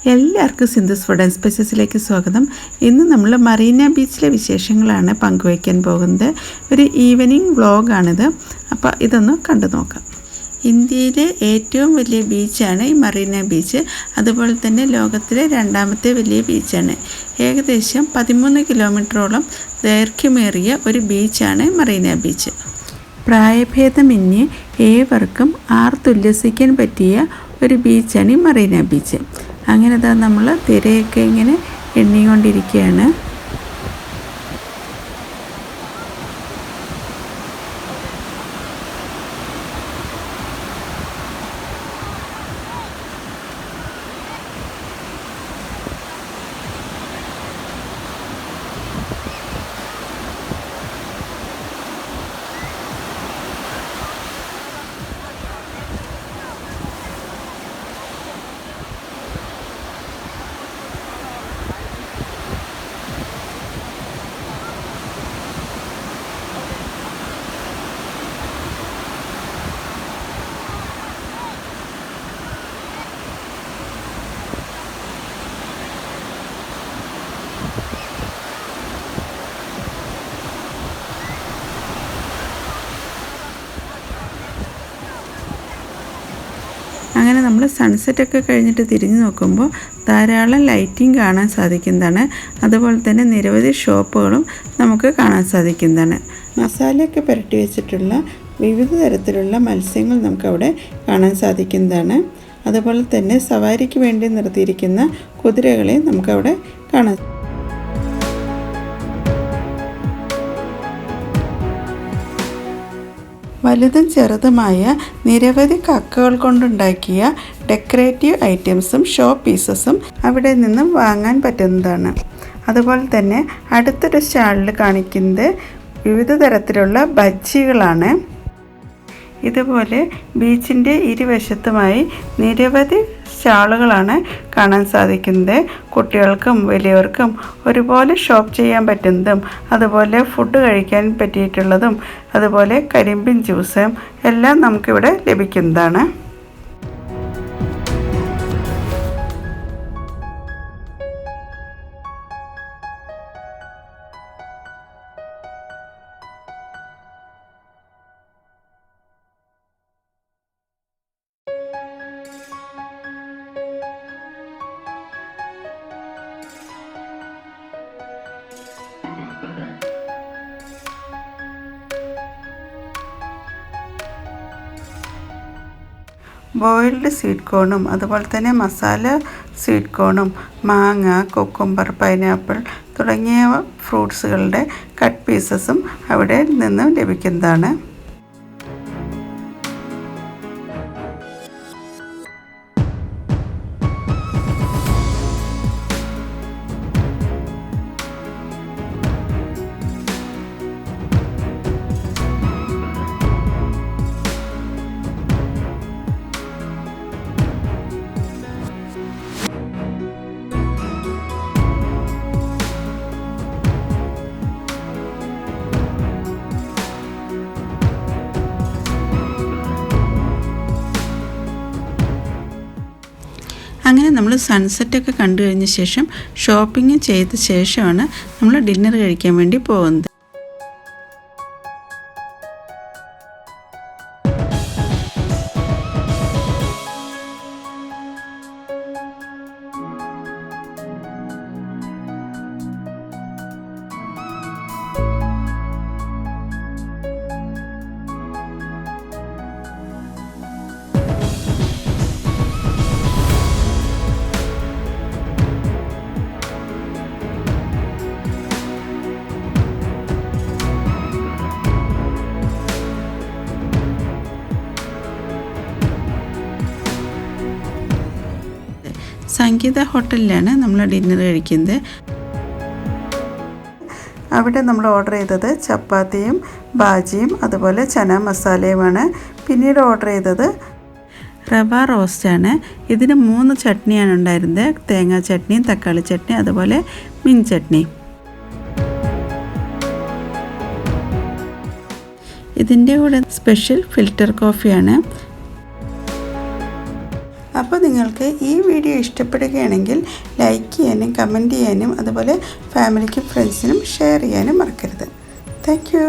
എല്ലാവർക്കും Sindhu's food and സ്പൈസസിലേക്ക് സ്വാഗതം. ഇന്ന് നമ്മൾ മറീന ബീച്ചിലെ വിശേഷങ്ങളാണ് പങ്കുവയ്ക്കാൻ പോകുന്നത്. ഒരു ഈവനിങ് വ്ളോഗാണിത്. അപ്പോൾ ഇതൊന്ന് കണ്ടു നോക്കാം. ഇന്ത്യയിലെ ഏറ്റവും വലിയ ബീച്ചാണ് ഈ മറീന ബീച്ച്. അതുപോലെ തന്നെ ലോകത്തിലെ രണ്ടാമത്തെ വലിയ ബീച്ചാണ്. ഏകദേശം 13 കിലോമീറ്ററോളം ദൈർഘ്യമേറിയ ഒരു ബീച്ചാണ് മറീന ബീച്ച്. പ്രായഭേദമന്യേ ഏവർക്കും ആർത്തുല്ലസിക്കാൻ പറ്റിയ ഒരു ബീച്ചാണ് ഈ മറീന ബീച്ച്. അങ്ങനെ നമ്മൾ തിരയൊക്കെ ഇങ്ങനെ എണ്ണിക്കൊണ്ടിരിക്കുകയാണ്. അങ്ങനെ നമ്മൾ സൺസെറ്റൊക്കെ കഴിഞ്ഞിട്ട് തിരിഞ്ഞു നോക്കുമ്പോൾ ധാരാളം ലൈറ്റിംഗ് കാണാൻ സാധിക്കുന്നതാണ്. അതുപോലെ തന്നെ നിരവധി ഷോപ്പുകളും നമുക്ക് കാണാൻ സാധിക്കുന്നതാണ്. മസാലയൊക്കെ പുരട്ടി വെച്ചിട്ടുള്ള വിവിധ തരത്തിലുള്ള മത്സ്യങ്ങൾ നമുക്കവിടെ കാണാൻ സാധിക്കുന്നതാണ്. അതുപോലെ തന്നെ സവാരിക്ക് വേണ്ടി നിർത്തിയിരിക്കുന്ന കുതിരകളെ നമുക്കവിടെ കാണാൻ. വലുതും ചെറുതുമായ നിരവധി കക്കകൾ കൊണ്ടുണ്ടാക്കിയ ഡെക്കറേറ്റീവ് ഐറ്റംസും ഷോ പീസസും അവിടെ നിന്നും വാങ്ങാൻ പറ്റുന്നതാണ്. അതുപോലെ തന്നെ അടുത്തൊരു സ്റ്റാളിൽ കാണിക്കുന്നത് വിവിധ തരത്തിലുള്ള ബജ്ജികളാണ്. ഇതുപോലെ ബീച്ചിൻ്റെ ഇരുവശത്തുമായി നിരവധി സ്റ്റാളുകളാണ് കാണാൻ സാധിക്കുന്നത്. കുട്ടികൾക്കും വലിയവർക്കും ഒരുപോലെ ഷോപ്പ് ചെയ്യാൻ പറ്റുന്നതും അതുപോലെ ഫുഡ് കഴിക്കാൻ പറ്റിയിട്ടുള്ളതും അതുപോലെ കരിമ്പിൻ ജ്യൂസ് എല്ലാം നമുക്കിവിടെ ലഭിക്കുന്നതാണ്. ബോയിൽഡ് സ്വീറ്റ് കോണും അതുപോലെ തന്നെ മസാല സ്വീറ്റ് കോണും മാങ്ങ, കുക്കുംബർ, പൈനാപ്പിൾ തുടങ്ങിയ ഫ്രൂട്ട്സുകളുടെ കട്ട് പീസസും അവിടെ നിന്നും ലഭിക്കുന്നതാണ്. അങ്ങനെ നമ്മൾ സൺസെറ്റൊക്കെ കണ്ടു കഴിഞ്ഞ ശേഷം ഷോപ്പിംഗ് ചെയ്ത ശേഷമാണ് നമ്മൾ ഡിന്നർ കഴിക്കാൻ വേണ്ടി പോകുന്നത്. സംഗീത ഹോട്ടലിലാണ് നമ്മൾ ഡിന്നർ കഴിക്കുന്നത്. അവിടെ നമ്മൾ ഓർഡർ ചെയ്തത് ചപ്പാത്തിയും ബാജിയും അതുപോലെ ചന മസാലയുമാണ്. പിന്നീട് ഓർഡർ ചെയ്തത് റവ റോസ്റ്റാണ്. ഇതിന് 3 ചട്നിയാണ് ഉണ്ടായിരുന്നത്. തേങ്ങാ ചട്നിയും തക്കാളി ചട്നി അതുപോലെ മീൻ ചട്നി. ഇതിൻ്റെ കൂടെ സ്പെഷ്യൽ ഫിൽറ്റർ കോഫിയാണ്. അപ്പോൾ നിങ്ങൾക്ക് ഈ വീഡിയോ ഇഷ്ടപ്പെടുകയാണെങ്കിൽ ലൈക്ക് ചെയ്യാനും കമൻറ്റ് ചെയ്യാനും അതുപോലെ ഫാമിലിക്കും ഫ്രണ്ട്സിനും ഷെയർ ചെയ്യാനും മറക്കരുത്. Thank you.